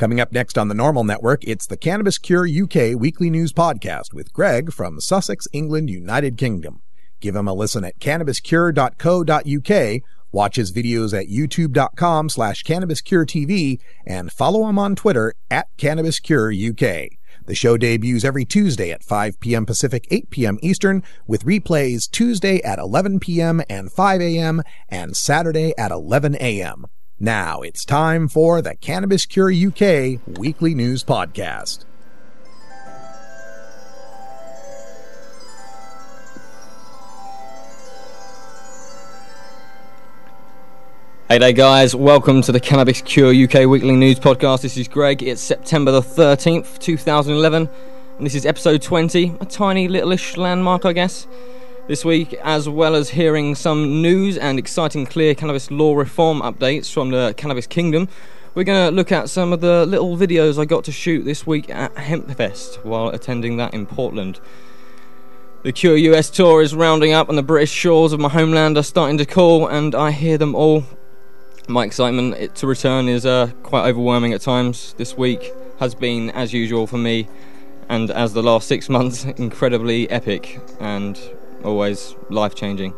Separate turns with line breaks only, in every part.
Coming up next on the Normal Network, it's the Cannabis Cure UK weekly news podcast with Greg from Sussex, England, United Kingdom. Give him a listen at cannabiscure.co.uk, watch his videos at youtube.com/cannabiscuretv, and follow him on Twitter at Cannabis Cure UK. The show debuts every Tuesday at 5 p.m. Pacific, 8 p.m. Eastern, with replays Tuesday at 11 p.m. and 5 a.m. and Saturday at 11 a.m. Now it's time for the Cannabis Cure UK weekly news podcast.
Hey there guys, welcome to the Cannabis Cure UK weekly news podcast. This is Greg. It's September the 13th, 2011, and this is episode 20, a tiny little-ish landmark, I guess. This week, as well as hearing some news and exciting clear cannabis law reform updates from the Cannabis Kingdom, we're going to look at some of the little videos I got to shoot this week at Hempfest while attending that in Portland. The Cure US tour is rounding up and the British shores of my homeland are starting to call, and I hear them all. My excitement to return is quite overwhelming at times. This week has been, as usual for me, and as the last 6 months, incredibly epic and always life-changing.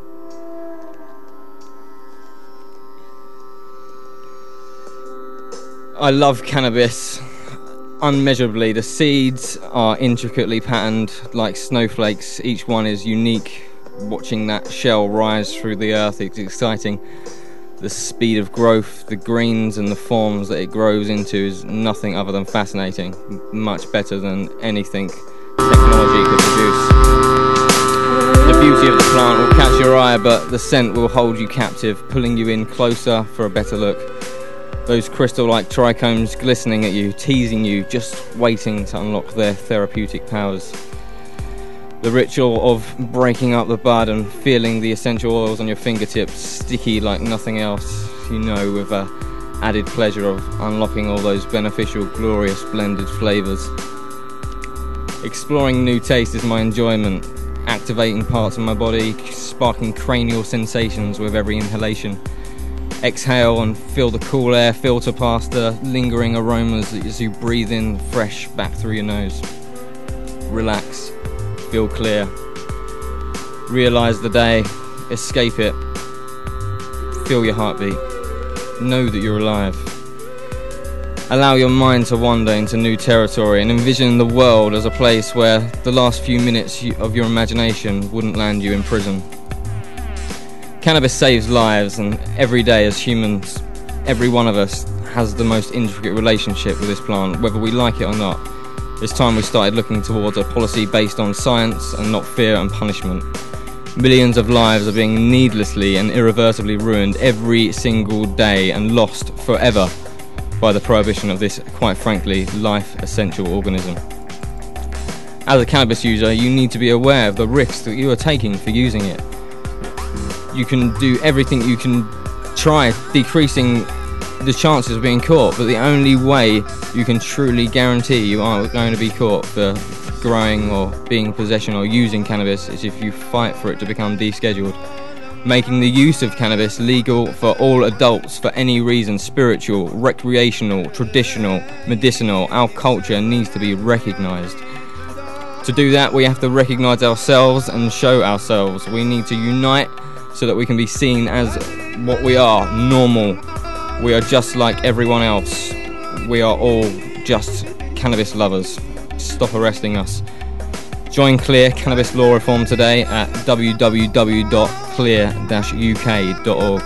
I love cannabis unmeasurably. The seeds are intricately patterned like snowflakes. Each one is unique. Watching that shell rise through the earth, it's exciting. The speed of growth, the greens and the forms that it grows into is nothing other than fascinating. Much better than anything technology could produce. The beauty of the plant will catch your eye, but the scent will hold you captive, pulling you in closer for a better look. Those crystal-like trichomes glistening at you, teasing you, just waiting to unlock their therapeutic powers. The ritual of breaking up the bud and feeling the essential oils on your fingertips, sticky like nothing else, with the added pleasure of unlocking all those beneficial, glorious blended flavours. Exploring new tastes is my enjoyment, activating parts of my body, sparking cranial sensations with every inhalation. Exhale and feel the cool air filter past the lingering aromas as you breathe in fresh back through your nose. Relax, feel clear, realise the day, escape it, feel your heartbeat, know that you're alive. Allow your mind to wander into new territory and envision the world as a place where the last few minutes of your imagination wouldn't land you in prison. Cannabis saves lives, and every day as humans, every one of us has the most intricate relationship with this plant, whether we like it or not. It's time we started looking towards a policy based on science and not fear and punishment. Millions of lives are being needlessly and irreversibly ruined every single day and lost forever by the prohibition of this, quite frankly, life-essential organism. As a cannabis user, you need to be aware of the risks that you are taking for using it. You can do everything you can try decreasing the chances of being caught, but the only way you can truly guarantee you aren't going to be caught for growing or being in possession or using cannabis is if you fight for it to become descheduled. Making the use of cannabis legal for all adults for any reason, spiritual, recreational, traditional, medicinal, our culture needs to be recognised. To do that, we have to recognise ourselves and show ourselves. We need to unite so that we can be seen as what we are, normal. We are just like everyone else. We are all just cannabis lovers. Stop arresting us. Join Clear Cannabis Law Reform today at www.clear-uk.org.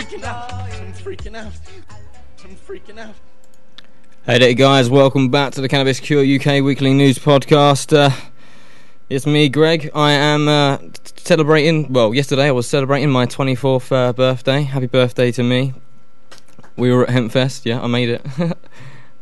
freaking out.
Hey there guys, welcome back to the Cannabis Cure UK weekly news podcast. It's me, Greg. I am celebrating, yesterday I was celebrating my 24th birthday. Happy birthday to me. We were at Hempfest, I made it.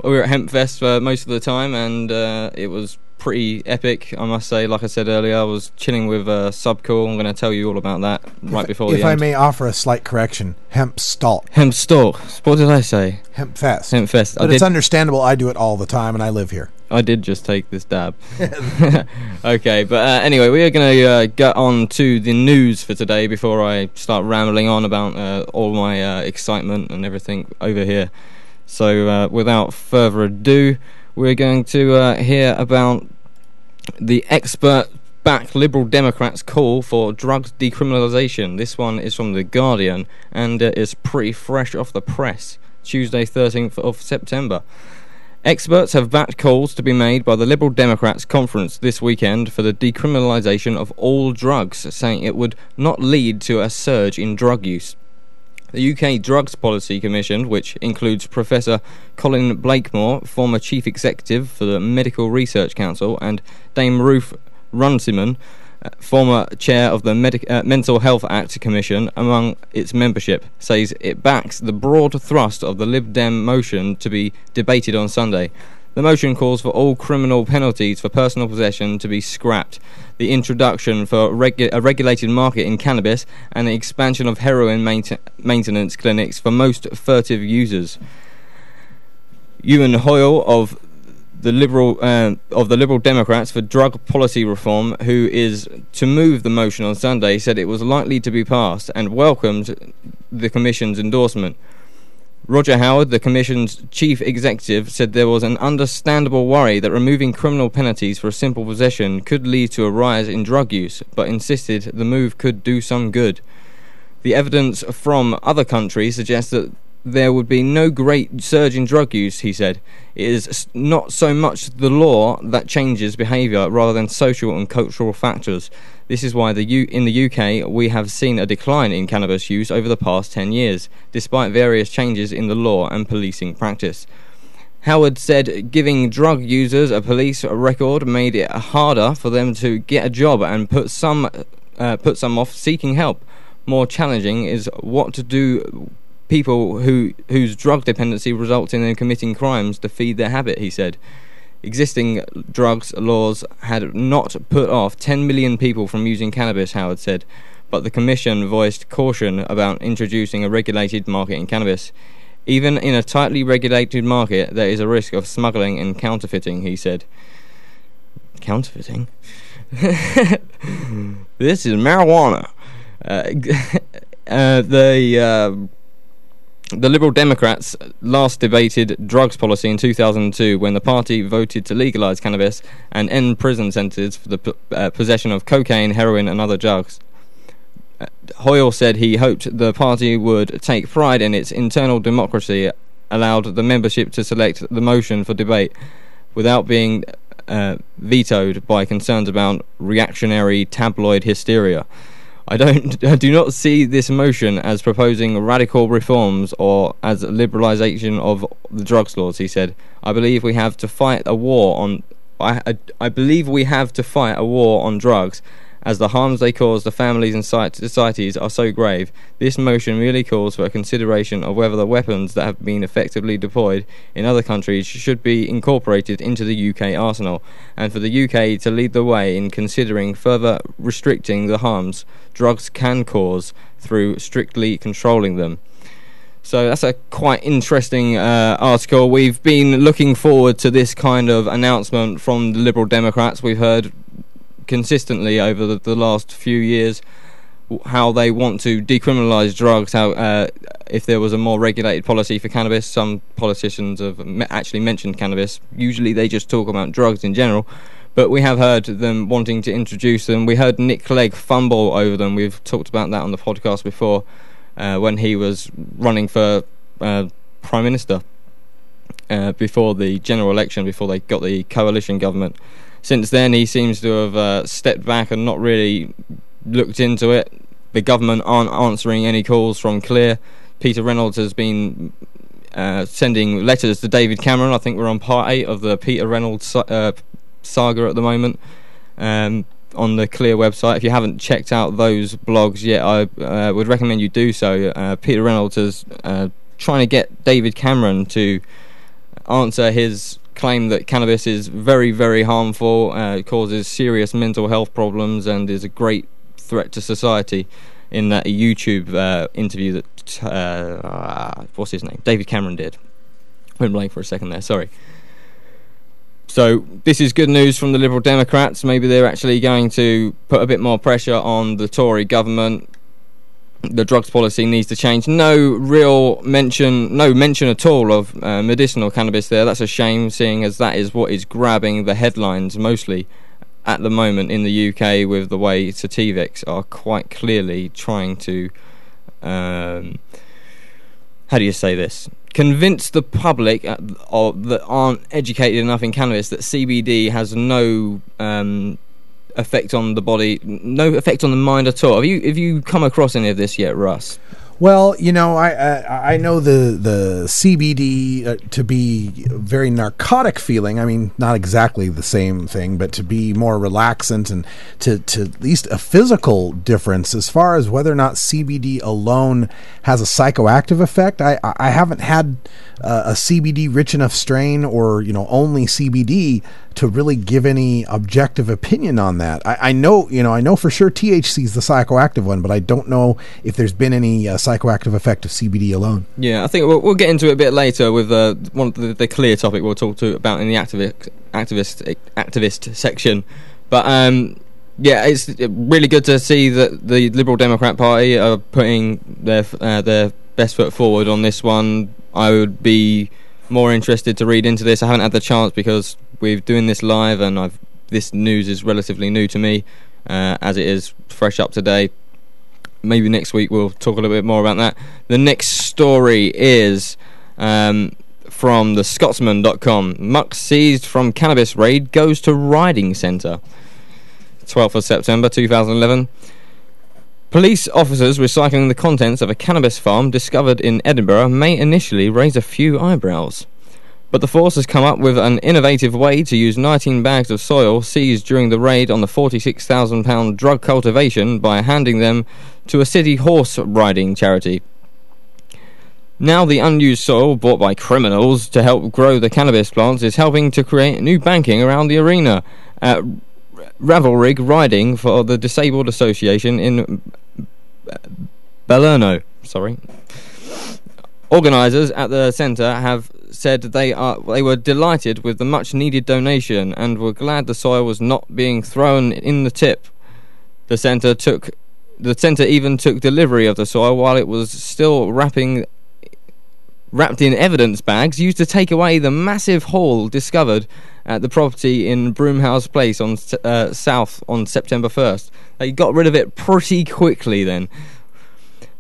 We were at Hempfest for most of the time, and it was pretty epic, I must say. Like I said earlier, I was chilling with Subcool. I'm going to tell you all about that right before the end.
If I may offer a slight correction, Hempstalk.
Hempstalk. What did I say?
Hempfest.
Hempfest.
But it's understandable. I do it all the time, and I live here.
I did just take this dab. Okay, but anyway, we are going to get on to the news for today before I start rambling on about all my excitement and everything over here. So without further ado, we're going to hear about the expert-backed Liberal Democrats' call for drugs decriminalisation. This one is from The Guardian and is pretty fresh off the press, Tuesday 13th of September. Experts have backed calls to be made by the Liberal Democrats conference this weekend for the decriminalisation of all drugs, saying it would not lead to a surge in drug use. The UK Drugs Policy Commission, which includes Professor Colin Blakemore, former Chief Executive for the Medical Research Council, and Dame Ruth Runciman, former Chair of the Mental Health Act Commission, among its membership, says it backs the broad thrust of the Lib Dem motion to be debated on Sunday. The motion calls for all criminal penalties for personal possession to be scrapped, the introduction for a regulated market in cannabis, and the expansion of heroin maintenance clinics for most furtive users. Ewan Hoyle of the Liberal Democrats for Drug Policy Reform, who is to move the motion on Sunday, said it was likely to be passed and welcomed the Commission's endorsement. Roger Howard, the Commission's chief executive, said there was an understandable worry that removing criminal penalties for a simple possession could lead to a rise in drug use, but insisted the move could do some good. The evidence from other countries suggests that there would be no great surge in drug use, he said. It is not so much the law that changes behaviour rather than social and cultural factors. This is why in the UK we have seen a decline in cannabis use over the past 10 years, despite various changes in the law and policing practice. Howard said giving drug users a police record made it harder for them to get a job and put some off seeking help. More challenging is what to do people whose drug dependency results in them committing crimes to feed their habit, he said. Existing drugs laws had not put off 10 million people from using cannabis, Howard said, but the Commission voiced caution about introducing a regulated market in cannabis. Even in a tightly regulated market, there is a risk of smuggling and counterfeiting, he said. Counterfeiting? This is marijuana. The Liberal Democrats last debated drugs policy in 2002 when the party voted to legalise cannabis and end prison sentences for the possession of cocaine, heroin and other drugs. Hoyle said he hoped the party would take pride in its internal democracy, allowed the membership to select the motion for debate without being vetoed by concerns about reactionary tabloid hysteria. I do not see this motion as proposing radical reforms or as a liberalisation of the drugs laws, he said. I believe we have to fight a war on drugs, as the harms they cause the families and societies are so grave. This motion merely calls for a consideration of whether the weapons that have been effectively deployed in other countries should be incorporated into the UK arsenal, and for the UK to lead the way in considering further restricting the harms drugs can cause through strictly controlling them. So that's a quite interesting article. We've been looking forward to this kind of announcement from the Liberal Democrats. We've heard consistently over the last few years how they want to decriminalise drugs, how if there was a more regulated policy for cannabis. Some politicians have actually mentioned cannabis. Usually they just talk about drugs in general, but we have heard them wanting to introduce them. We heard Nick Clegg fumble over them. We've talked about that on the podcast before, when he was running for Prime Minister before the general election, before they got the coalition government. Since then, he seems to have stepped back and not really looked into it. The government aren't answering any calls from Clear Peter Reynolds has been sending letters to David Cameron. I think we're on part 8 of the Peter Reynolds saga at the moment on the Clear website. If you haven't checked out those blogs yet, I would recommend you do so. Peter Reynolds is trying to get David Cameron to answer his claim that cannabis is very, very harmful, causes serious mental health problems, and is a great threat to society. In that YouTube interview that what's his name, David Cameron did. Went blank for a second there, sorry. So this is good news from the Liberal Democrats. Maybe they're actually going to put a bit more pressure on the Tory government. The drugs policy needs to change. No mention at all of medicinal cannabis there. That's a shame, seeing as that is what is grabbing the headlines mostly at the moment in the UK, with the way Sativex are quite clearly trying to how do you say this, convince the public that aren't educated enough in cannabis that CBD has no effect on the body, no effect on the mind at all. Have you come across any of this yet, Russ?
Well, I know the CBD to be very narcotic feeling. I mean, not exactly the same thing, but to be more relaxant and to at least a physical difference. As far as whether or not CBD alone has a psychoactive effect, I haven't had a CBD rich enough strain or only CBD to really give any objective opinion on that. I know for sure THC is the psychoactive one, but I don't know if there's been any psychoactive effect of CBD alone. Yeah,
I think we'll get into it a bit later with one of the clear topic we'll talk about in the activist section. But it's really good to see that the Liberal Democrat Party are putting their best foot forward on this one. I would be more interested to read into this. I haven't had the chance because we're doing this live, and this news is relatively new to me, as it is fresh up today. Maybe next week we'll talk a little bit more about that. The next story is from the Scotsman.com. Muck seized from cannabis raid goes to riding centre. 12th of September 2011. Police officers recycling the contents of a cannabis farm discovered in Edinburgh may initially raise a few eyebrows. But the force has come up with an innovative way to use 19 bags of soil seized during the raid on the £46,000 drug cultivation by handing them to a city horse riding charity. Now the unused soil bought by criminals to help grow the cannabis plants is helping to create new banking around the arena. Ravelrig riding for the Disabled Association in Balerno. Organisers at the centre have said they were delighted with the much needed donation and were glad the soil was not being thrown in the tip. The centre even took delivery of the soil while it was still wrapped in evidence bags used to take away the massive haul discovered at the property in Broomhouse Place on South on September 1st. They got rid of it pretty quickly then.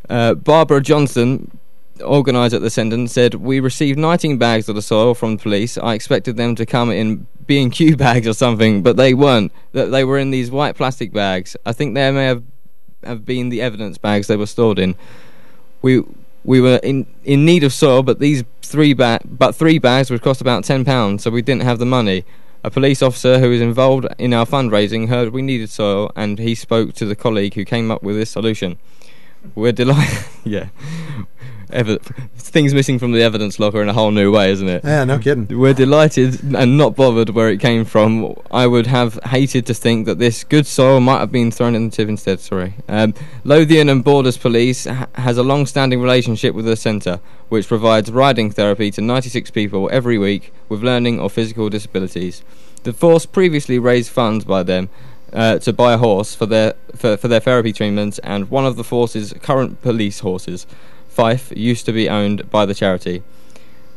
Barbara Johnson, organiser at the centre, said, "We received 19 bags of the soil from the police. I expected them to come in B&Q bags or something, but they weren't. They were in these white plastic bags. I think they may have been the evidence bags they were stored in. We were in need of soil, but three bags would cost about £10, so we didn't have the money. A police officer who was involved in our fundraising heard we needed soil, and he spoke to the colleague who came up with this solution. We're delighted." Yeah. Things missing from the evidence locker in a whole new way, isn't it?
Yeah, no kidding.
"We're delighted and not bothered where it came from. I would have hated to think that this good soil might have been thrown in the tip instead." Lothian and Borders Police has a long-standing relationship with the centre, which provides riding therapy to 96 people every week with learning or physical disabilities. The force previously raised funds by them to buy a horse for their therapy treatments, and one of the force's current police horses, Fife, used to be owned by the charity.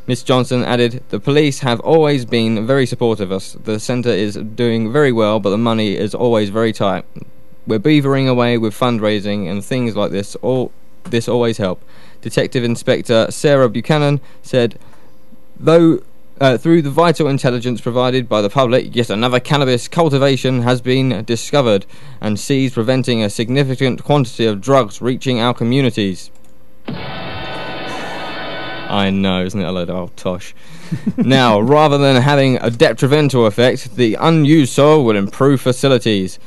Miss Johnson added, "The police have always been very supportive of us. The centre is doing very well, but the money is always very tight. We're beavering away with fundraising and things like this. This always help." Detective Inspector Sarah Buchanan said, "Though through the vital intelligence provided by the public, yet another cannabis cultivation has been discovered and seized, preventing a significant quantity of drugs reaching our communities." I know, isn't it a load of old tosh? Now, rather than having a detrimental effect, the unused soil will improve facilities.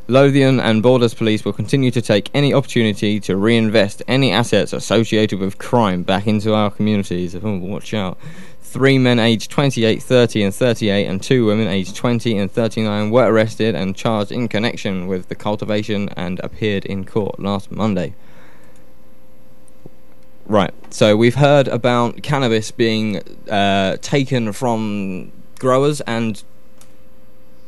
Lothian and Borders Police will continue to take any opportunity to reinvest any assets associated with crime back into our communities. Oh, watch out. 3 men aged 28, 30 and 38 and 2 women aged 20 and 39 were arrested and charged in connection with the cultivation and appeared in court last Monday. Right, so we've heard about cannabis being taken from growers and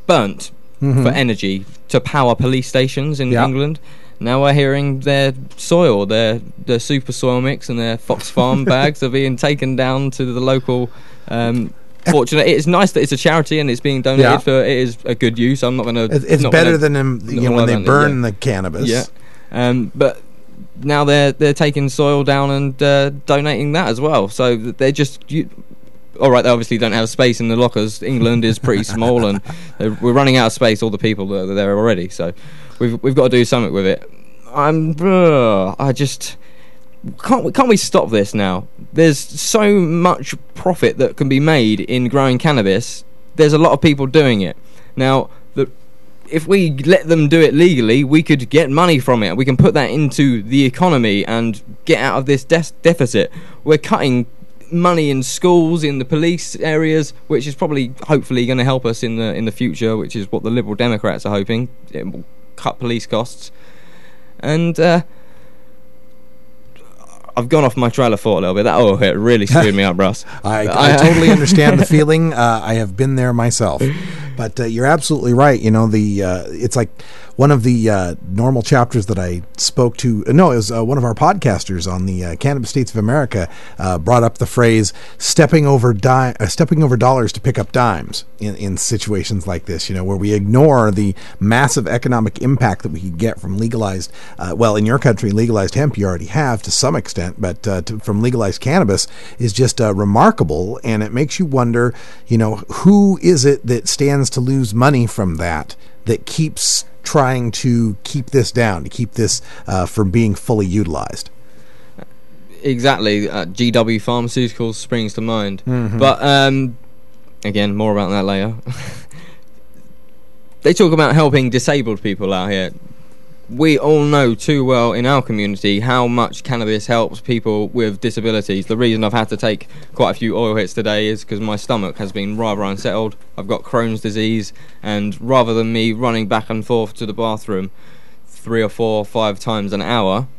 burnt for energy to power police stations in England. Now we're hearing their soil, their super soil mix and their Fox Farm bags are being taken down to the local. Fortunate, it's nice that it's a charity and it's being donated for. It is a good use. I'm not going to.
It's better than when they burn the cannabis.
Yeah, but now they're taking soil down and donating that as well. So they're just. All right, they obviously don't have space in the lockers. England is pretty small, and we're running out of space. All the people that are there already, so we've got to do something with it. I just can't we stop this now? There's so much profit that can be made in growing cannabis. There's a lot of people doing it now. If we let them do it legally, we could get money from it. We can put that into the economy and get out of this deficit. We're cutting money in schools, in the police areas, which is probably hopefully going to help us in the future, which is what the Liberal Democrats are hoping. It will cut police costs. And I've gone off my trail of thought a little bit. It really screwed me up, Russ.
I totally understand the feeling. I have been there myself. But you're absolutely right. It's like one of the normal chapters that I spoke to. No, it was one of our podcasters on the Cannabis States of America brought up the phrase "stepping over dollars to pick up dimes" in situations like this. Where we ignore the massive economic impact that we could get from legalized. In your country, legalized hemp you already have to some extent, but from legalized cannabis is just remarkable, and it makes you wonder. Who is it that stands to lose money from that keeps trying to keep this down, to keep this from being fully utilized?
Exactly. GW Pharmaceuticals springs to mind. But again, more about that later. They talk about helping disabled people out here. We all know too well in our community how much cannabis helps people with disabilities. The reason I've had to take quite a few oil hits today is because my stomach has been rather unsettled. I've got Crohn's disease, and rather than me running back and forth to the bathroom 3 or 4 or 5 times an hour,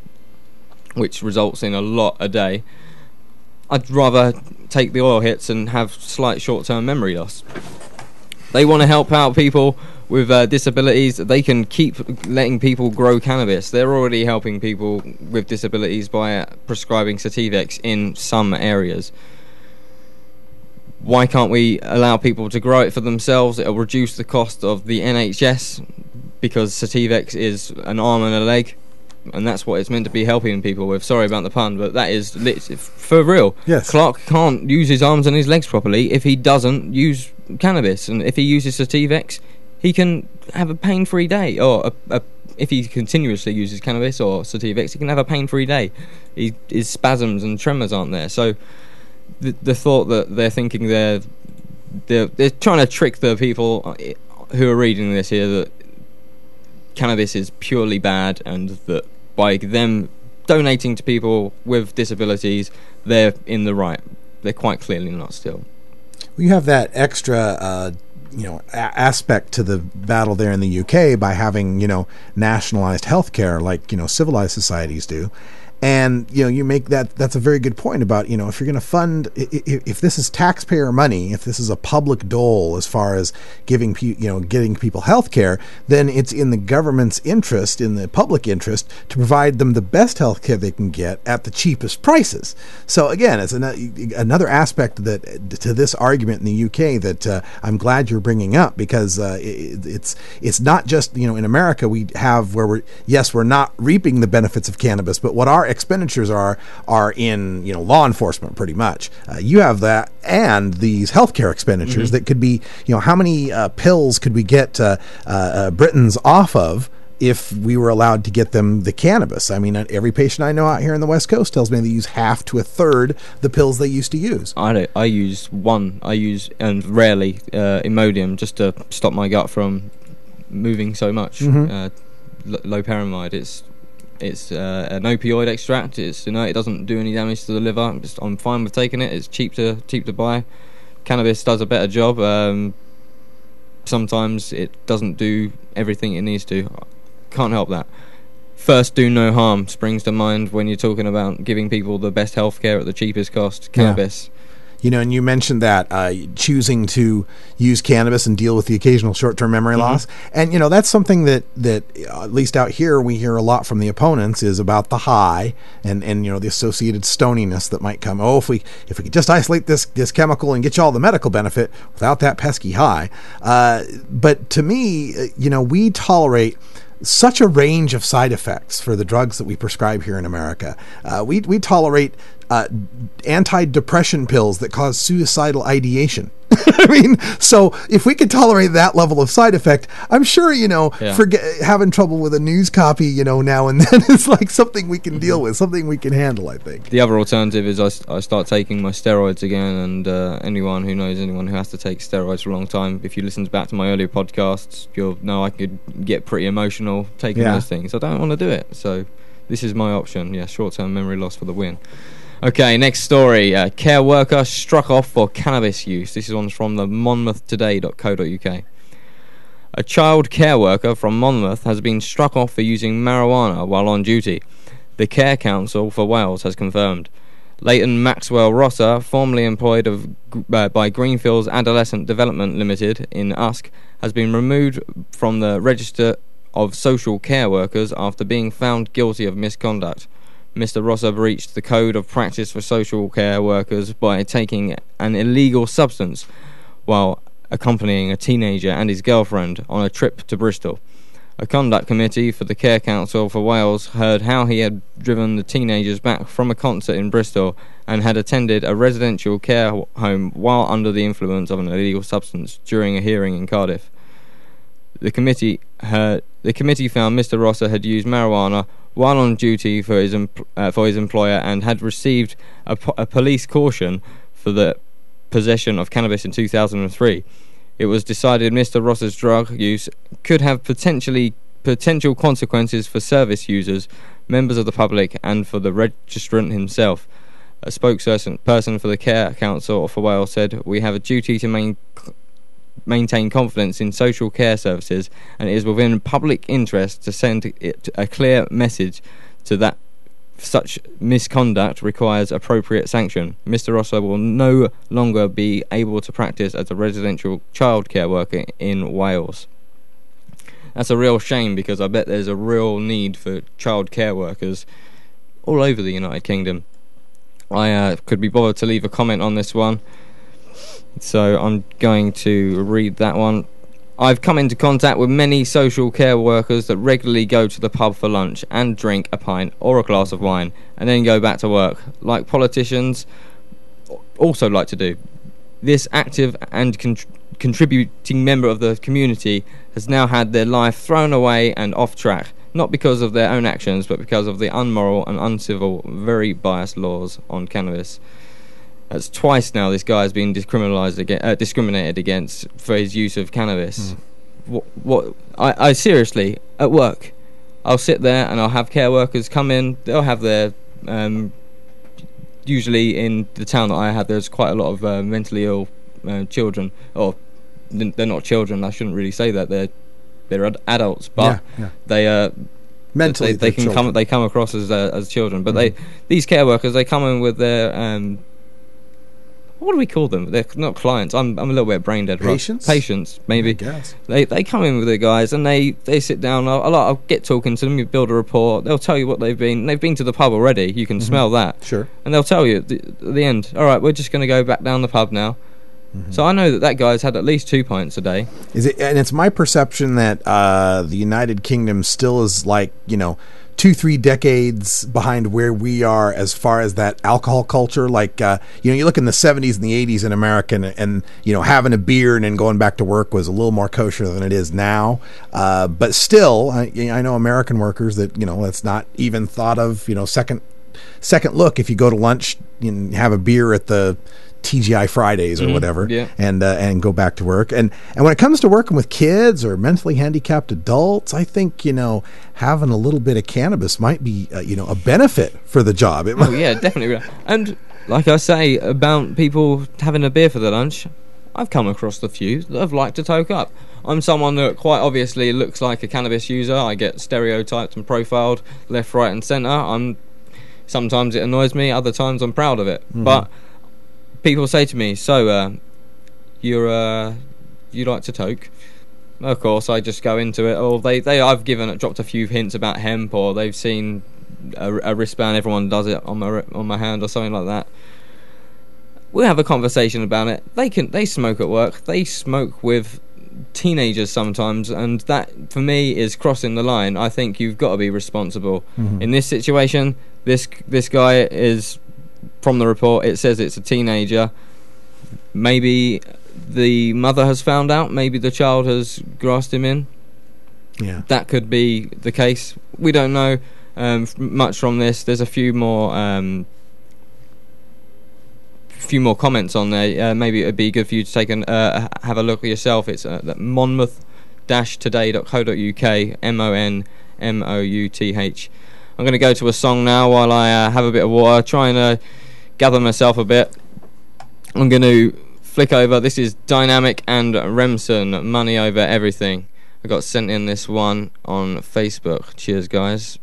which results in a lot a day, I'd rather take the oil hits and have slight short-term memory loss. They want to help out people with disabilities. They can keep letting people grow cannabis. They're already helping people with disabilities by prescribing Sativex in some areas. Why can't we allow people to grow it for themselves? It'll reduce the cost of the NHS, because Sativex is an arm and a leg, and that's what it's meant to be helping people with. Sorry about the pun, but that is for real.
Yes.
Clark can't use his arms and his legs properly if he doesn't use cannabis, and if he uses Sativex, he can have a pain-free day, or if he continuously uses cannabis or Sativex, he can have a pain-free day. His spasms and tremors aren't there. So the thought that they're thinking they're trying to trick the people who are reading this here that cannabis is purely bad, and that by them donating to people with disabilities, they're in the right. They're quite clearly not still.
We have that extra aspect to the battle there in the UK by having, nationalized healthcare like, civilized societies do. And, you make that's a very good point about, if you're going to fund, if this is taxpayer money, if this is a public dole as far as getting people health care, then it's in the government's interest, in the public interest, to provide them the best health care they can get at the cheapest prices. So again, it's another aspect to this argument in the UK that I'm glad you're bringing up, because it's not just, in America we have where we're not reaping the benefits of cannabis, but what our expenditures are in law enforcement pretty much. You have that and these healthcare expenditures that could be how many pills could we get Britons off of if we were allowed to get them the cannabis. I mean, every patient I know out here in the West Coast tells me they use half to a third the pills they used to use.
I use one. I use, and rarely, Imodium, just to stop my gut from moving so much. Loperamide. It's an opioid extract. It doesn't do any damage to the liver. I'm fine with taking it. It's cheap to buy. Cannabis does a better job. Sometimes it doesn't do everything it needs to. Can't help that. First, do no harm springs to mind when you're talking about giving people the best healthcare at the cheapest cost. Cannabis.
Yeah. And you mentioned that choosing to use cannabis and deal with the occasional short-term memory loss. And, that's something that at least out here we hear a lot from the opponents is about the high and the associated stoniness that might come. Oh, if we could just isolate this chemical and get you all the medical benefit without that pesky high. But to me, we tolerate such a range of side effects for the drugs that we prescribe here in America. We tolerate anti-depression pills that cause suicidal ideation. I mean, so if we could tolerate that level of side effect, I'm sure, having trouble with a news copy, now and then is like something we can deal with, something we can handle, I think.
The other alternative is I start taking my steroids again, and anyone who has to take steroids for a long time, if you listen back to my earlier podcasts, you'll know I could get pretty emotional taking those things. I don't want to do it, so this is my option. Yeah, short-term memory loss for the win. Okay, next story. Care worker struck off for cannabis use. This is one from the monmouthtoday.co.uk. A child care worker from Monmouth has been struck off for using marijuana while on duty. The Care Council for Wales has confirmed. Leighton Maxwell Rosser, formerly employed by Greenfields Adolescent Development Limited in Usk, has been removed from the Register of Social Care Workers after being found guilty of misconduct. Mr. Rosser breached the Code of Practice for Social Care Workers by taking an illegal substance while accompanying a teenager and his girlfriend on a trip to Bristol. A conduct committee for the Care Council for Wales heard how he had driven the teenagers back from a concert in Bristol and had attended a residential care home while under the influence of an illegal substance during a hearing in Cardiff. The committee found Mr. Rosser had used marijuana while on duty for his employer and had received a police caution for the possession of cannabis in 2003. It was decided Mr. Rosser's drug use could have potential consequences for service users, members of the public, and for the registrant himself. A spokesperson for the Care Council for Wales said, "We have a duty to maintain confidence in social care services, and it is within public interest to send it a clear message to that such misconduct requires appropriate sanction. Mr. Rosser will no longer be able to practice as a residential child care worker in Wales." That's a real shame, because I bet there's a real need for child care workers all over the United Kingdom. I could be bothered to leave a comment on this one, so I'm going to read that one. I've come into contact with many social care workers that regularly go to the pub for lunch and drink a pint or a glass of wine and then go back to work, like politicians also like to do. This active and contributing member of the community has now had their life thrown away and off track, not because of their own actions, but because of the unmoral and uncivil, very biased laws on cannabis. That's twice now this guy has been discriminated against for his use of cannabis. I seriously, at work, I'll sit there and I'll have care workers come in. They'll have their usually in the town that I have, there's quite a lot of mentally ill children. Or they're not children. I shouldn't really say that. They're adults, but they mentally they come across as children. But these care workers, they come in with their what do we call them? They're not clients. I'm a little bit brain dead.
Patients?
Patients, maybe.
I guess.
They come in with their guys and they sit down. I'll get talking to them, you build a rapport. They'll tell you what they've been to the pub already. You can smell that.
Sure. And
they'll tell you at the end, all right, we're just going to go back down the pub now. So I know that guy's had at least 2 pints a day. Is it?
And it's my perception that the United Kingdom still is like, 2 2-3 decades behind where we are as far as that alcohol culture. Like, you look in the 70s and the 80s in America, and having a beer and then going back to work was a little more kosher than it is now. But still, I know American workers that, that's not even thought of, second look if you go to lunch and have a beer at the TGI Fridays or whatever, and go back to work. And when it comes to working with kids or mentally handicapped adults, I think, having a little bit of cannabis might be, a benefit for the job.
Yeah, definitely. And like I say about people having a beer for their lunch, I've come across a few that have liked to toke up. I'm someone that quite obviously looks like a cannabis user. I get stereotyped and profiled left, right and centre. Sometimes it annoys me, other times I'm proud of it. But people say to me, so you like to toke? Of course, I just go into it. Or I've dropped a few hints about hemp, or they've seen a wristband. Everyone does it on my hand or something like that. We have a conversation about it. They smoke at work. They smoke with teenagers sometimes, and that for me is crossing the line. I think you've got to be responsible in this situation. This guy is, from the report, it says it's a teenager. Maybe the mother has found out. Maybe the child has grasped him in. Yeah, that could be the case. We don't know much from this. There's a few more comments on there. Maybe it'd be good for you to take and have a look at yourself. It's monmouth-today.co.uk, MONMOUTH. I'm going to go to a song now while I have a bit of water, trying to gather myself a bit. I'm going to flick over. This is Dynamic and Remsen, Money Over Everything. I got sent in this one on Facebook. Cheers, guys.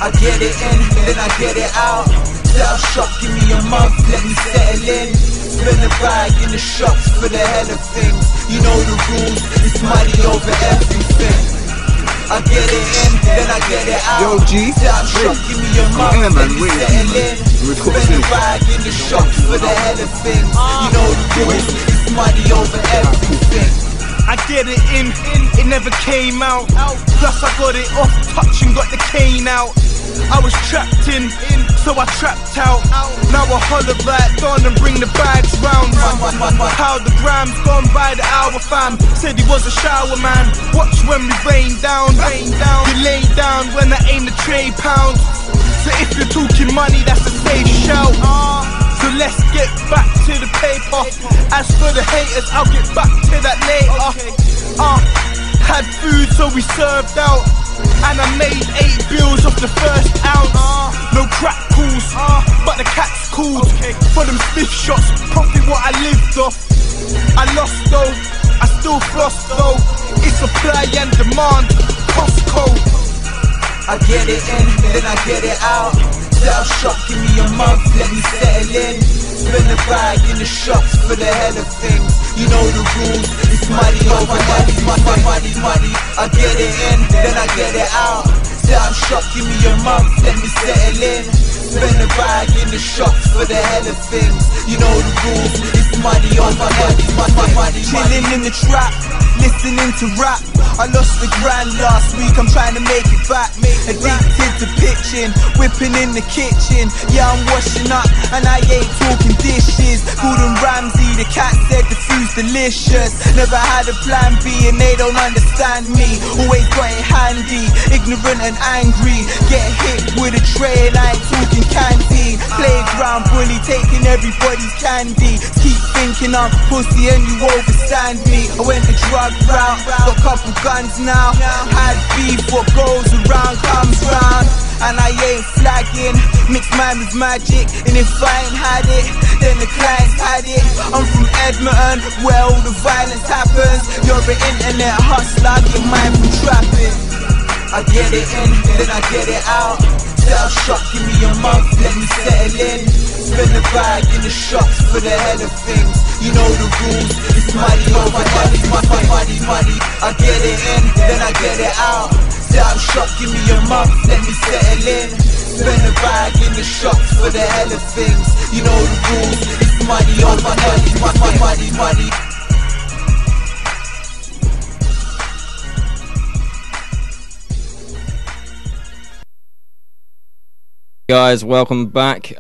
I get it in, then I get it out. Sell shop, give me a month, let me settle in. Spend the bag in the shops for the hell of things. You know the rules, it's money over everything. I get it in, then I get it out. Yo, G, sell shop, give me a month, let me settle in. Spend the bag in the shops for the hell of things. You know the rules, it's money over everything.
I get it in, it never came out. Plus I got it off touch and got the cane out. I was trapped in, so I trapped out. Now I holler right on and bring the bags round. How the grams gone by the hour, fam. Said he was a shower man. Watch when we rain down. You lay down when I aim the tray pounds. So if you're talking money, that's a safe shout. So let's get back to the paper. As for the haters, I'll get back to that later. Had food, so we served out. And I made 8 bills off the first ounce. No crack calls, but the cat's called. For them stiff shots, profit what I lived off. I lost though, I still floss though. It's supply and demand, Costco.
I get it in, then I get it out. Sell shop, give me a month, let me settle in. Spend the bag in the shops for the hell of things. You know the rules, it's money over money. I get it in, then I get it out. Sell shop, give me a month, let me settle in. Spend the bag in the shops for the hell of things. You know the rules, it's money over money.
Chilling in the trap, listening to rap. I lost the grand last week, I'm trying to make it back. Addicted to pitching, whipping in the kitchen. Yeah, I'm washing up, and I ain't talking dishes. Gordon Ramsay, the cat said the food's delicious. Never had a plan B, and they don't understand me. Always got it handy, ignorant and angry. Get hit with a tray, and I ain't talking candy. Playground bully, taking everybody's candy. Keep thinking I'm pussy and you overstand me. I went the drug route, got a couple guns now. Had beef, what goes around comes round. And I ain't flagging, mixed man with magic. And if I ain't had it, then the clients had it. I'm from Edmonton, where all the violence happens. You're an internet hustler, get mine from trapping.
I get it in, then I get it out. Style shock, give me a month, let me settle in. Spend the bag in the shops for the hell of things. You know the rules, it's money over money, money. I get it in, then I get it out. Style shock, give me a month, let me settle in. Spend the bag in the shops for the hell of things. You know the rules, it's money over money.
Guys, welcome back.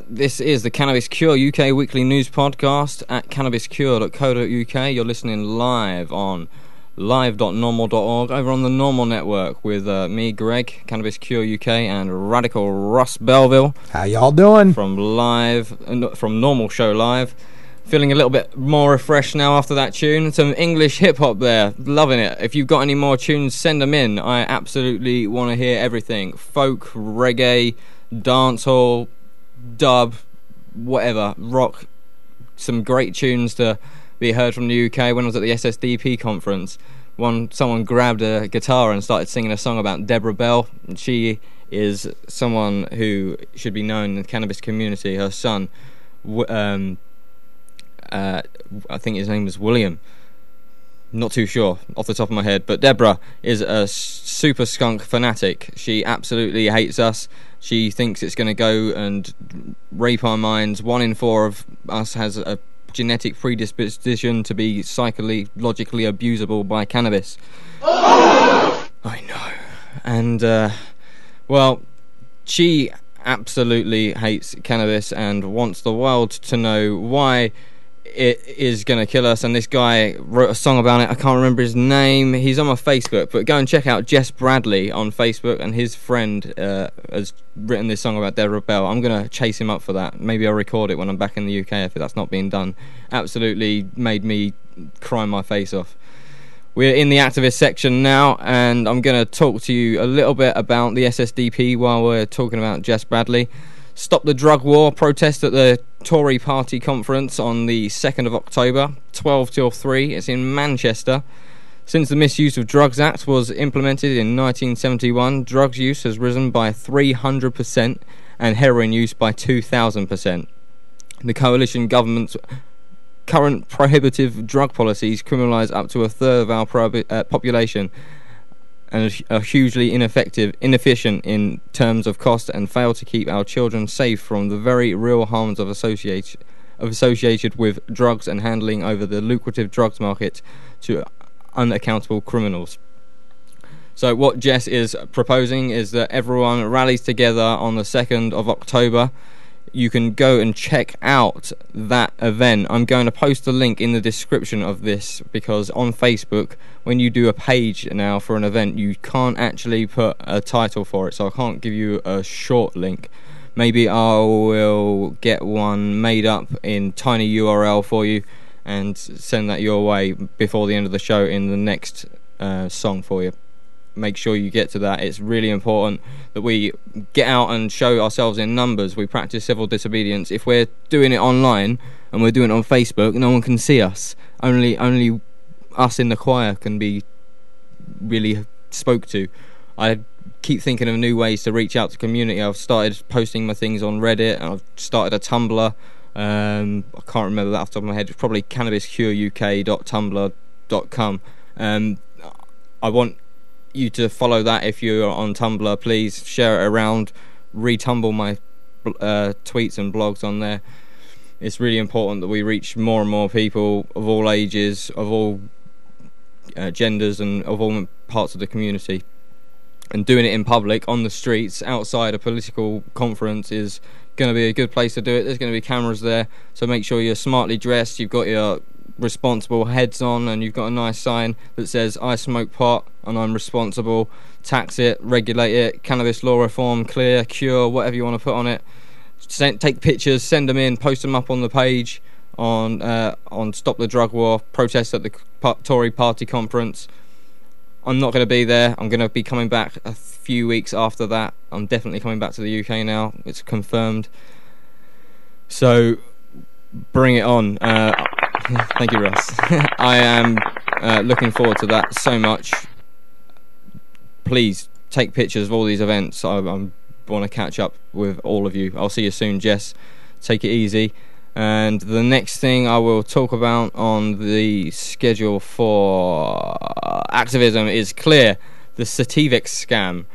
This is the Cannabis Cure UK weekly news podcast at cannabiscure.co.uk. You're listening live on live.normal.org over on the Normal Network with me, Greg, Cannabis Cure UK, and Radical Russ Belville.
How y'all doing?
From Normal Show Live. Feeling a little bit more refreshed now after that tune. Some English hip-hop there. Loving it. If you've got any more tunes, send them in. I absolutely want to hear everything. Folk, reggae, dancehall, dub, whatever, rock. Some great tunes to be heard from the UK. When I was at the SSDP conference, someone grabbed a guitar and started singing a song about Deborah Bell. She is someone who should be known in the cannabis community. Her son, I think his name was William. Not too sure off the top of my head, but Deborah is a super skunk fanatic. She absolutely hates us. She thinks it's going to go and rape our minds. 1 in 4 of us has a genetic predisposition to be psychologically abusable by cannabis. I know. And, well, she absolutely hates cannabis and wants the world to know why it is going to kill us. And this guy wrote a song about it. I can't remember his name. He's on my Facebook, but go and check out Jess Bradley on Facebook, and his friend has written this song about Deborah Bell. I'm going to chase him up for that. Maybe I'll record it when I'm back in the UK if that's not being done. Absolutely made me cry my face off. We're in the activist section now, and I'm going to talk to you a little bit about the SSDP while we're talking about Jess Bradley. Stop the Drug War protest at the Tory Party conference on the 2nd of October, 12 till 3. It's in Manchester. Since the Misuse of Drugs Act was implemented in 1971, drugs use has risen by 300% and heroin use by 2,000%. The coalition government's current prohibitive drug policies criminalise up to a third of our population and are hugely inefficient in terms of cost, and fail to keep our children safe from the very real harms associated with drugs and handling over the lucrative drugs market to unaccountable criminals. So what Jess is proposing is that everyone rallies together on the 2nd of October. You can go and check out that event. I'm going to post the link in the description of this, because on Facebook, when you do a page now for an event, you can't actually put a title for it, so I can't give you a short link. Maybe I will get one made up in tiny URL for you and send that your way before the end of the show in the next song for you. Make sure you get to that. It's really important that we get out and show ourselves in numbers. We practice civil disobedience. If we're doing it online and we're doing it on Facebook, no one can see us. Only us in the choir can be really spoke to. I keep thinking of new ways to reach out to community. I've started posting my things on Reddit, and I've started a Tumblr. I can't remember that off the top of my head. It's probably cannabiscureuk.tumblr.com. I want you to follow that if you're on Tumblr. Please share it around, retumble my tweets and blogs on there. It's really important that we reach more and more people of all ages, of all genders, and of all parts of the community. And doing it in public, on the streets, outside a political conference, is going to be a good place to do it. There's going to be cameras there, so make sure you're smartly dressed, you've got your responsible heads on, and you've got a nice sign that says I smoke pot and I'm responsible. Tax it, regulate it, cannabis law reform, clear, cure, whatever you want to put on it. Take pictures, send them in, post them up on the page on Stop the Drug War protest at the Tory Party conference. I'm not going to be there. I'm going to be coming back a few weeks after that. I'm definitely coming back to the UK now. It's confirmed. So bring it on. Thank you, Russ. I am looking forward to that so much. Please take pictures of all these events. I'm want to catch up with all of you. I'll see you soon, Jess. Take it easy. And the next thing I will talk about on the schedule for activism is clear, the Sativex scam.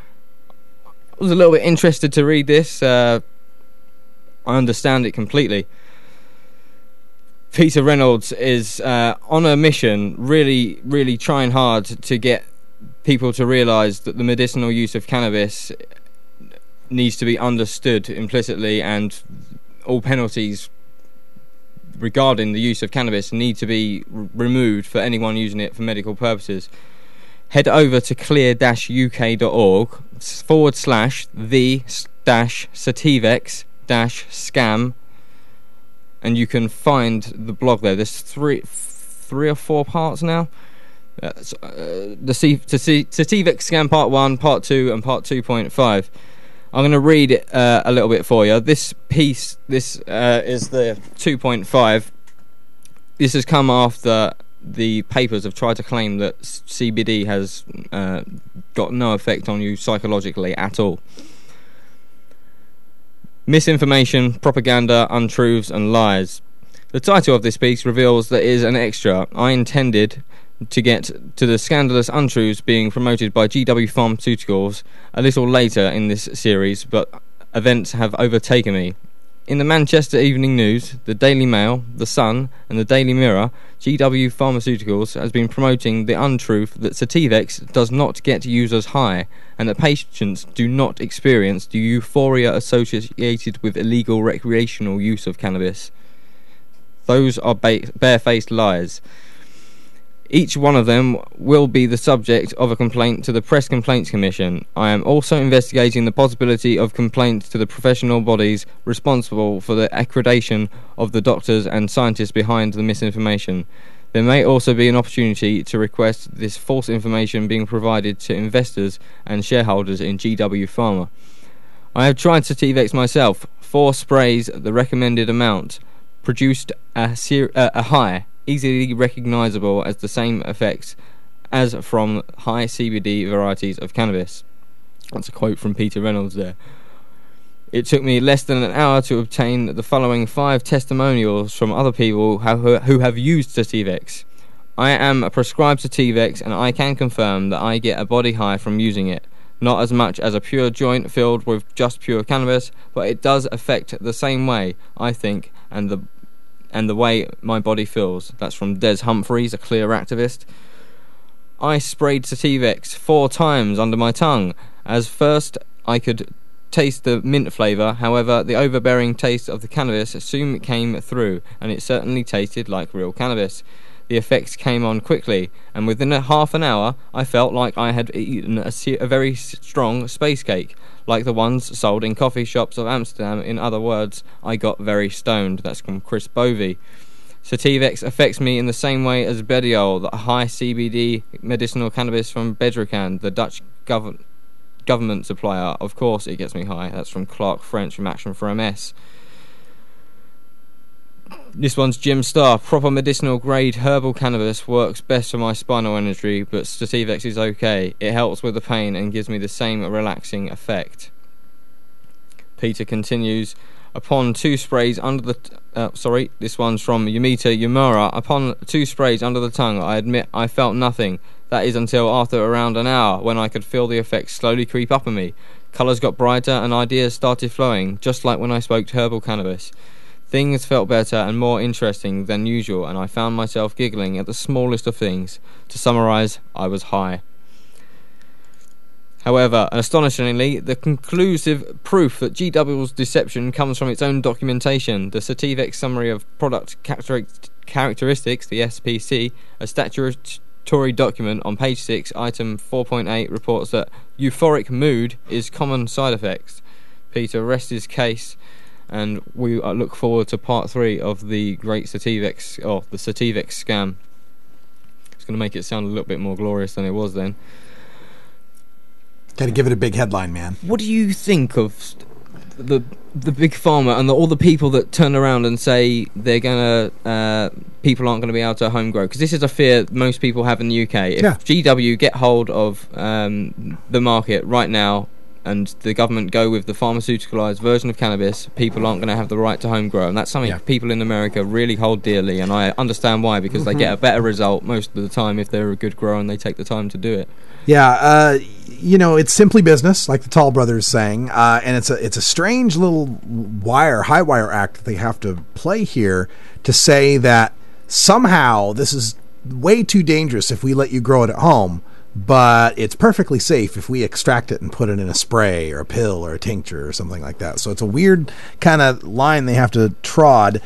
I was a little bit interested to read this. I understand it completely. Peter Reynolds is on a mission, really trying hard to get people to realise that the medicinal use of cannabis needs to be understood implicitly, and all penalties regarding the use of cannabis need to be removed for anyone using it for medical purposes. Head over to clear-uk.org/the-Sativex-scam, and you can find the blog there. There's three or four parts now. The Sativex scam part 1, part 2, and part 2.5. I'm going to read it a little bit for you. This piece, is the 2.5. This has come after the papers have tried to claim that CBD has got no effect on you psychologically at all. Misinformation, propaganda, untruths, and lies. The title of this piece reveals that it is an extra I intended to get to the scandalous untruths being promoted by GW Pharmaceuticals a little later in this series, but events have overtaken me. In the Manchester Evening News, the Daily Mail, the Sun, and the Daily Mirror, GW Pharmaceuticals has been promoting the untruth that Sativex does not get users high, and that patients do not experience the euphoria associated with illegal recreational use of cannabis. Those are barefaced lies. Each one of them will be the subject of a complaint to the Press Complaints Commission. I am also investigating the possibility of complaints to the professional bodies responsible for the accreditation of the doctors and scientists behind the misinformation. There may also be an opportunity to request this false information being provided to investors and shareholders in GW Pharma. I have tried Sativex myself. 4 sprays, the recommended amount, produced a high, easily recognisable as the same effects as from high CBD varieties of cannabis. That's a quote from Peter Reynolds there. It took me less than an hour to obtain the following 5 testimonials from other people who have used Sativex. I am prescribed Sativex, and I can confirm that I get a body high from using it. Not as much as a pure joint filled with just pure cannabis, but it does affect the same way, I think, and the way my body feels. That's from Des Humphreys, a Clear activist. I sprayed Sativex 4 times under my tongue, as first I could taste the mint flavour. However, the overbearing taste of the cannabis soon came through, and it certainly tasted like real cannabis. The effects came on quickly, and within half an hour I felt like I had eaten a very strong space cake, like the ones sold in coffee shops of Amsterdam. In other words, I got very stoned. That's from Chris Bovey. Sativex affects me in the same way as Bediol, the high CBD medicinal cannabis from Bedrocan, the Dutch government supplier. Of course it gets me high. That's from Clark French from Action for MS. This one's Jim Starr. Proper medicinal grade herbal cannabis works best for my spinal energy, but Sativex is okay. It helps with the pain and gives me the same relaxing effect. Peter continues. Upon 2 sprays under the... this one's from Yumita Yumura. Upon 2 sprays under the tongue, I admit I felt nothing. That is until after around an hour, when I could feel the effects slowly creep up on me. Colours got brighter and ideas started flowing, just like when I smoked herbal cannabis. Things felt better and more interesting than usual, and I found myself giggling at the smallest of things. To summarise, I was high. However, astonishingly, the conclusive proof that GW's deception comes from its own documentation. The Sativex Summary of Product Characteristics, the SPC, a statutory document on page 6, item 4.8, reports that euphoric mood is common side effects. Peter rests his case, and we look forward to part 3 of the great Sativex, or the Sativex scam. It's going to make it sound a little bit more glorious than it was then.
Got to give it a big headline, man.
What do you think of the big pharma and all the people that turn around and say they're gonna people aren't going to be able to home grow? Because this is a fear most people have in the UK. If GW get hold of the market right now, and the government go with the pharmaceuticalized version of cannabis, people aren't going to have the right to home grow, and that's something people in America really hold dearly, and I understand why, because they get a better result most of the time if they're a good grower and they take the time to do it.
Yeah, it's simply business, like the Tall Brothers saying, and it's a strange little high wire act that they have to play here to say that somehow this is way too dangerous if we let you grow it at home, but it's perfectly safe if we extract it and put it in a spray or a pill or a tincture or something like that. So it's a weird kind of line they have to trod,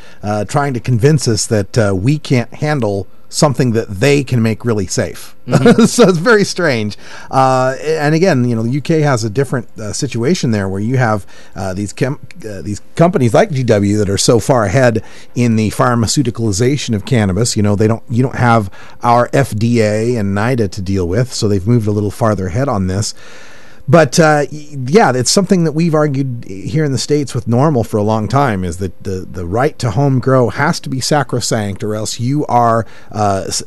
trying to convince us that we can't handle something that they can make really safe. So it's very strange. And again, the UK has a different situation there, where you have these companies like GW that are so far ahead in the pharmaceuticalization of cannabis. You don't have our FDA and NIDA to deal with, so they've moved a little farther ahead on this. But it's something that we've argued here in the States with NORML for a long time, is that the right to home grow has to be sacrosanct, or else you are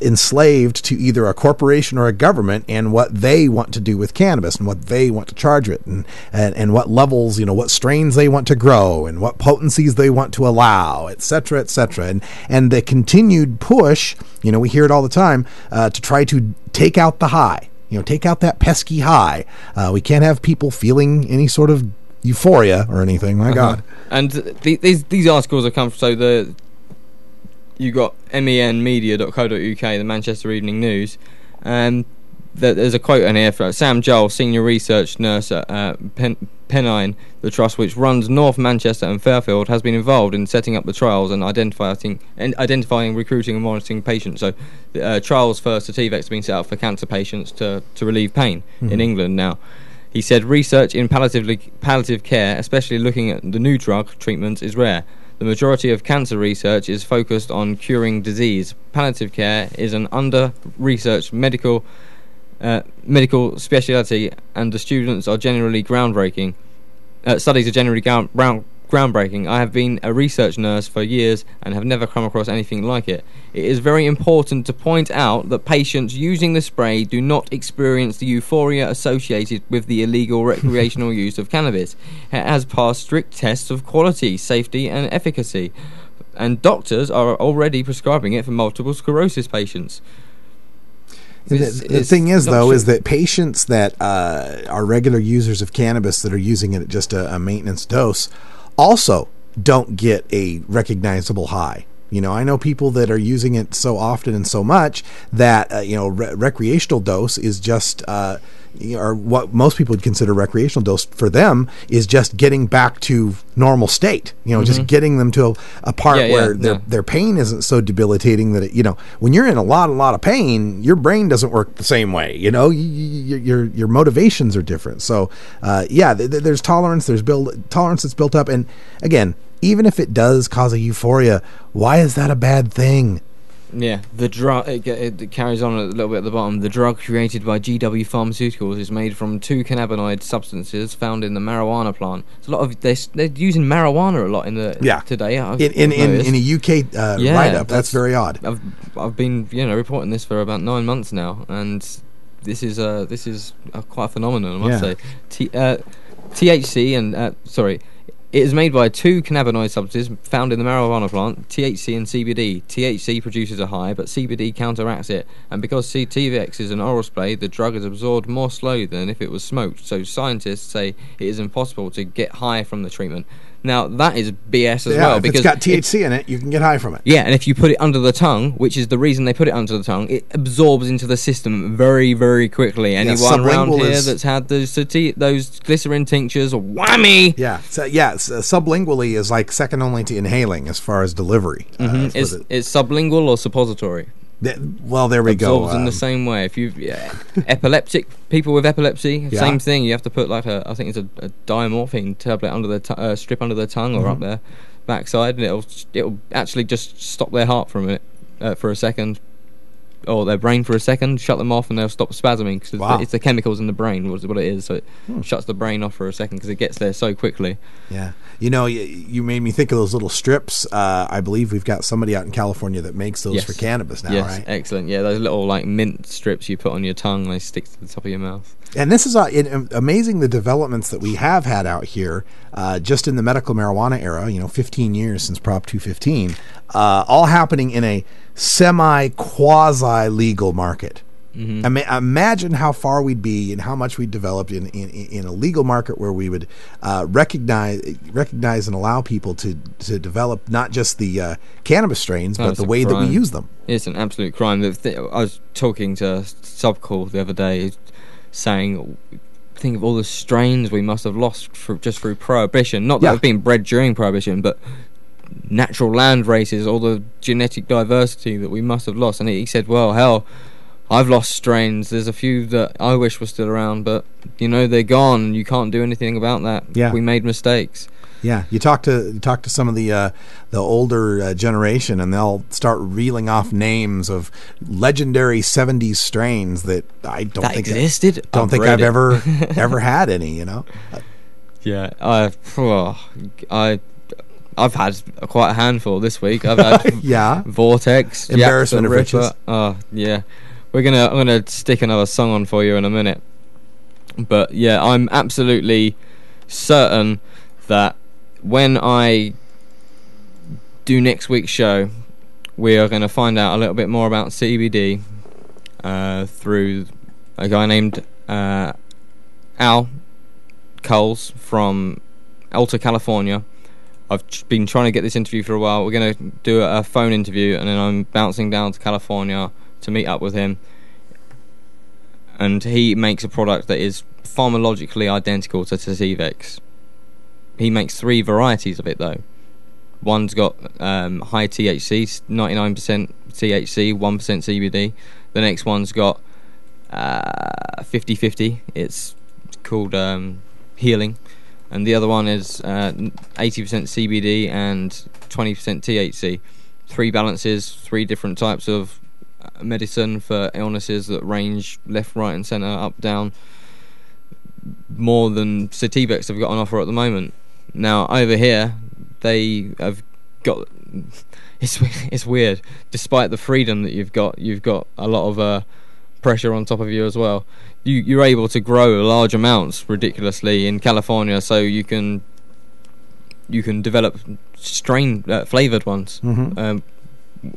enslaved to either a corporation or a government and what they want to do with cannabis and what they want to charge it, and what levels, what strains they want to grow and what potencies they want to allow, et cetera, et cetera. And the continued push, we hear it all the time, to try to take out the high. Take out that pesky high. We can't have people feeling any sort of euphoria or anything. My God. And
these articles have come from, you got menmedia.co.uk, the Manchester Evening News, and there's a quote in here from Sam Joel, senior research nurse at Pennine, the trust which runs North Manchester and Fairfield, has been involved in setting up the trials and identifying, recruiting and monitoring patients. So trials for Sativex have been set up for cancer patients to relieve pain in England now. He said research in palliative care, especially looking at the new drug treatments, is rare. The majority of cancer research is focused on curing disease. Palliative care is an under-researched medical speciality, and the students are generally groundbreaking. Studies are generally groundbreaking. I have been a research nurse for years and have never come across anything like it. It is very important to point out that patients using the spray do not experience the euphoria associated with the illegal recreational use of cannabis. It has passed strict tests of quality, safety and efficacy, and doctors are already prescribing it for multiple sclerosis patients.
The thing is, though, is that patients that are regular users of cannabis that are using it at just a maintenance dose also don't get a recognizable high. I know people that are using it so often and so much that recreational dose is just or what most people would consider recreational dose for them is just getting back to normal state. Just getting them to a part where their pain isn't so debilitating that it, when you're in a lot of pain, your brain doesn't work the same way. Your motivations are different. So there's tolerance. There's tolerance that's built up, and again, even if it does cause a euphoria, why is that a bad thing?
Yeah, the drug, it carries on a little bit at the bottom. The drug created by GW Pharmaceuticals is made from 2 cannabinoid substances found in the marijuana plant. It's a lot of they're using marijuana a lot in the today.
In a UK write-up, that's very odd.
I've been reporting this for about 9 months now, and this is quite a phenomenon, I must say. THC and it is made by 2 cannabinoid substances found in the marijuana plant, THC and CBD. THC produces a high, but CBD counteracts it. And because Sativex is an oral spray, the drug is absorbed more slowly than if it was smoked. So scientists say it is impossible to get high from the treatment. Now, that is BS as well.
If it's got THC in it, you can get high from it.
Yeah, and if you put it under the tongue, which is the reason they put it under the tongue, it absorbs into the system very, very quickly. Anyone around here that's had those glycerin tinctures, whammy!
Yeah, sublingually is like second only to inhaling as far as delivery.
It's sublingual or suppository.
Well, there we go.
Absorbs in the same way. If you've epileptic people with epilepsy, same thing. You have to put I think it's a diamorphine tablet under the strip under their tongue or up their backside, and it'll actually just stop their heart for a minute, for a second, or their brain for a second, shut them off, and they'll stop spasming because it's the chemicals in the brain. What it is, so it shuts the brain off for a second because it gets there so quickly.
Yeah, you made me think of those little strips. I believe we've got somebody out in California that makes those for cannabis now, right?
Excellent. Yeah, those little mint strips you put on your tongue, they stick to the top of your mouth.
And this is amazing, the developments that we have had out here just in the medical marijuana era, 15 years since Prop 215, all happening in a semi-quasi-legal market. Mm-hmm. Imagine how far we'd be and how much we'd developed in a legal market where we would recognize and allow people to develop not just the cannabis strains, but the way that we use them.
It's an absolute crime. I was talking to Subcall the other day, saying, think of all the strains we must have lost just through prohibition. Not that they've been bred during prohibition, but natural land races, all the genetic diversity that we must have lost. And he said, well, hell, I've lost strains. There's a few that I wish were still around, but they're gone, and you can't do anything about that.
Yeah.
We made mistakes.
Yeah, you talk to some of the older generation, and they'll start reeling off names of legendary '70s strains that I don't think
existed.
Don't think I've ever had any.
Yeah, I've had quite a handful this week. I've had Vortex,
embarrassment of riches.
Oh yeah, I'm gonna stick another song on for you in a minute. But yeah, I'm absolutely certain that when I do next week's show, we are going to find out a little bit more about CBD through a guy named Al Coles from Alta, California. I've been trying to get this interview for a while. We're going to do a phone interview, and then I'm bouncing down to California to meet up with him. And he makes a product that is pharmacologically identical to Sativex. He makes 3 varieties of it, though. One's got high THC, 99% THC, 1% CBD. The next one's got 50-50. It's called Healing. And the other one is 80% CBD and 20% THC. 3 balances, 3 different types of medicine for illnesses that range left, right and centre, up, down. More than Sativex have got on offer at the moment. Now over here, they have got. It's weird. Despite the freedom that you've got a lot of pressure on top of you as well. You're able to grow large amounts ridiculously in California, so you can develop strain flavored ones. Mm-hmm.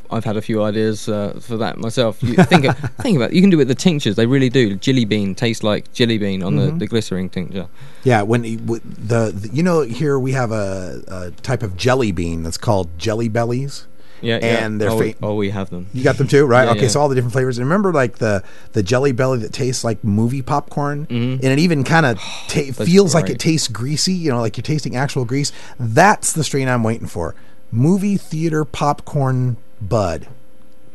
I've had a few ideas for that myself. You think about it. You can do it with the tinctures. They really do. Jelly bean tastes like jelly bean on the glycerin tincture.
Yeah, when here we have a type of jelly bean that's called Jelly Bellies.
Yeah,
and they're
we have them.
You got them too, right?
Yeah,
okay,
yeah.
So all the different flavors. And remember, like the Jelly Belly that tastes like movie popcorn, and it even kind of feels like it tastes greasy. Like you're tasting actual grease. That's the strain I'm waiting for. Movie theater popcorn bud.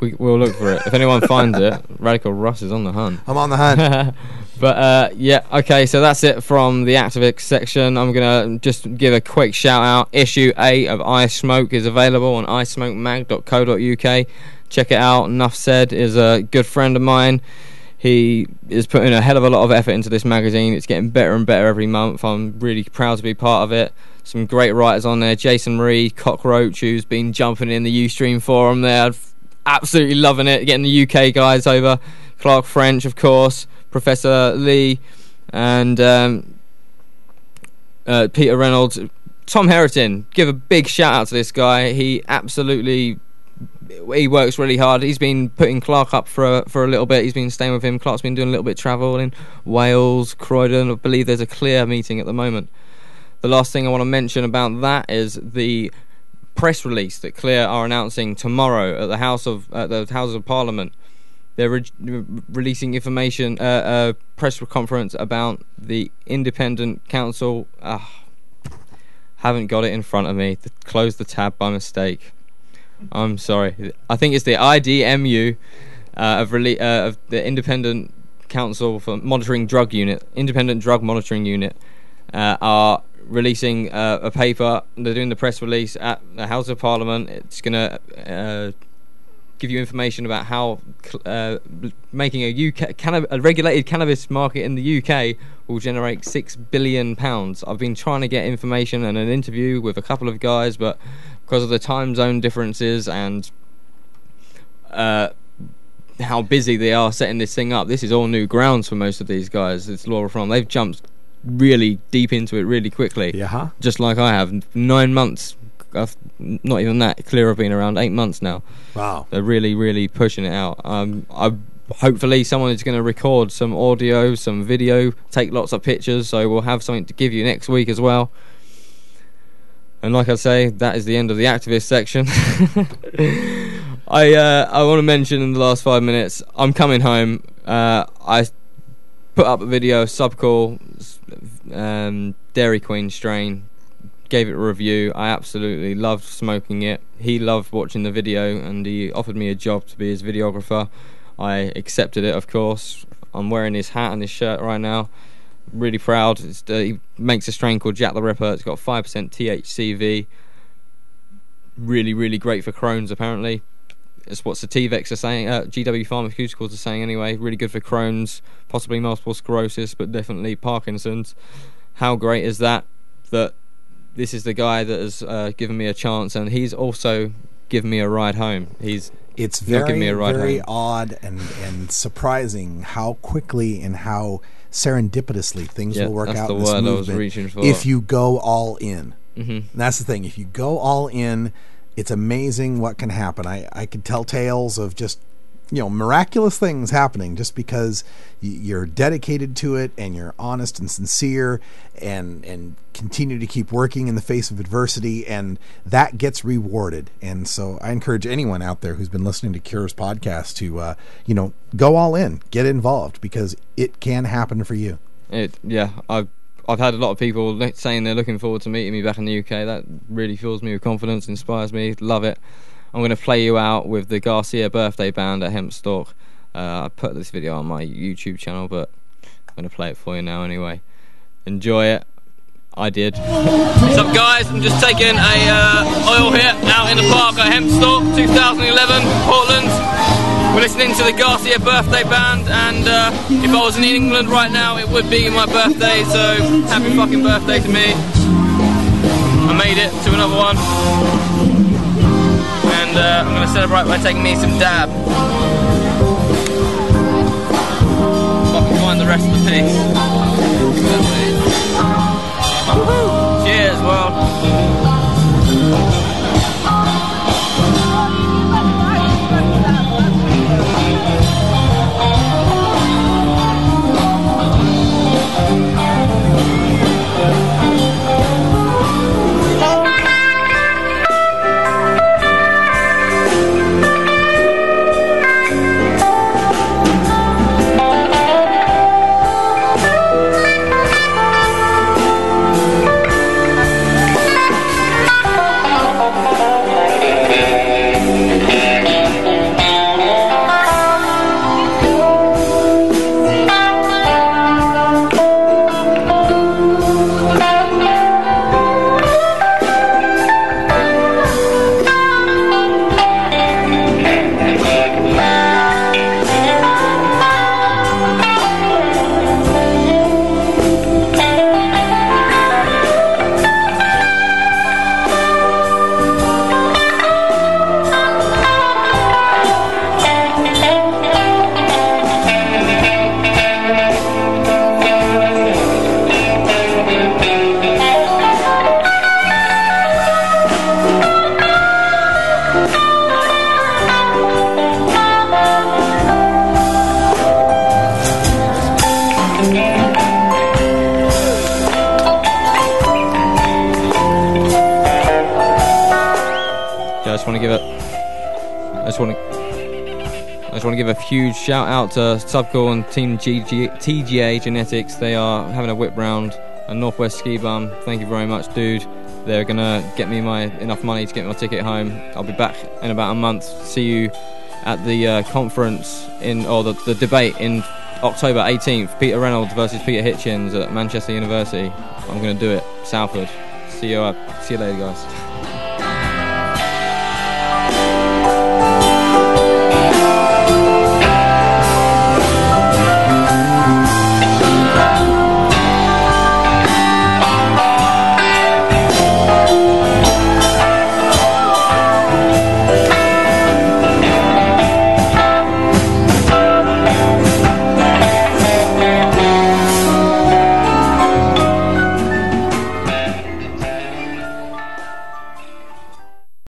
We'll look for it. If anyone finds it, Radical Russ is on the hunt.
I'm on the hunt.
But okay, so that's it from the Activix section. I'm going to just give a quick shout out. Issue 8 of I Smoke is available on ismokemag.co.uk. Check it out. Enough Said is a good friend of mine. He is putting a hell of a lot of effort into this magazine. It's getting better and better every month. I'm really proud to be part of it. Some great writers on there. Jason Marie, Cockroach, who's been jumping in the Ustream forum there. Absolutely loving it. Getting the UK guys over. Clark French, of course. Professor Lee. And Peter Reynolds. Tom Herriton. Give a big shout out to this guy. He works really hard. He's been putting Clark up for a little bit. He's been staying with him. Clark's been doing a little bit of travel in Wales, Croydon. I believe there's a Clear meeting at the moment. The last thing I want to mention about that is the press release that Clear are announcing tomorrow at the Houses of Parliament. They're releasing information, a press conference about the Independent Council. Haven't got it in front of me. Closed the tab by mistake. I'm sorry. I think it's the IDMU of the Independent Council for Monitoring Drug Unit, Independent Drug Monitoring Unit, are releasing a paper. They're doing the press release at the House of Parliament. It's going to give you information about how making a regulated cannabis market in the UK will generate £6 billion. I've been trying to get information and an interview with a couple of guys, but because of the time zone differences and how busy they are setting this thing up. This is all new grounds for most of these guys. It's Laura From. They've jumped really deep into it really quickly.
Yeah.
Just like I have. 9 months. Not even that. Clear of being around 8 months now.
Wow.
They're really, really pushing it out. Hopefully someone is going to record some audio, some video, take lots of pictures, so we'll have something to give you next week as well. And like I say, that is the end of the activist section. I want to mention in the last 5 minutes, I'm coming home. I put up a video of Subcool Dairy Queen strain, gave it a review. I absolutely loved smoking it. He loved watching the video, and he offered me a job to be his videographer. I accepted it, of course. I'm wearing his hat and his shirt right now. Really proud. He makes a strain called Jack the Ripper. It's got 5% THCV. Really, really great for Crohn's, apparently. It's what Sativex are saying. GW Pharmaceuticals are saying anyway. Really good for Crohn's, possibly multiple sclerosis, but definitely Parkinson's. How great is that? That this is the guy that has given me a chance, and he's also given me a ride home.
It's very,
me a ride
very
home.
odd and surprising how quickly and how serendipitously things will work out in this movement.
That's the word I was reaching for.
If you go all in.
Mm-hmm.
And that's the thing. If you go all in, it's amazing what can happen. I could tell tales of just, miraculous things happening just because you're dedicated to it and you're honest and sincere and continue to keep working in the face of adversity, and that gets rewarded. And so I encourage anyone out there who's been listening to Cure's podcast to, go all in, get involved, because it can happen for you.
I've had a lot of people saying they're looking forward to meeting me back in the UK. That really fills me with confidence, inspires me, love it. I'm going to play you out with the Garcia birthday band at Hempstalk. I put this video on my YouTube channel, but I'm going to play it for you now anyway. Enjoy it. I did. What's up, guys? I'm just taking a oil hit out in the park at Hempstalk, 2011, Portland. We're listening to the Garcia birthday band, and if I was in England right now, it would be my birthday, so happy fucking birthday to me. I made it to another one. And I'm going to celebrate by taking me some dab. If I can find the rest of the piece. Cheers, world. I just want to give a huge shout out to Subcool and Team TGA Genetics. They are having a whip round at Northwest Ski Bum. Thank you very much, dude. They're gonna get me enough money to get my ticket home. I'll be back in about a month. See you at the conference the debate in October 18th. Peter Reynolds versus Peter Hitchens at Manchester University. I'm gonna do it. Salford. See you later, guys.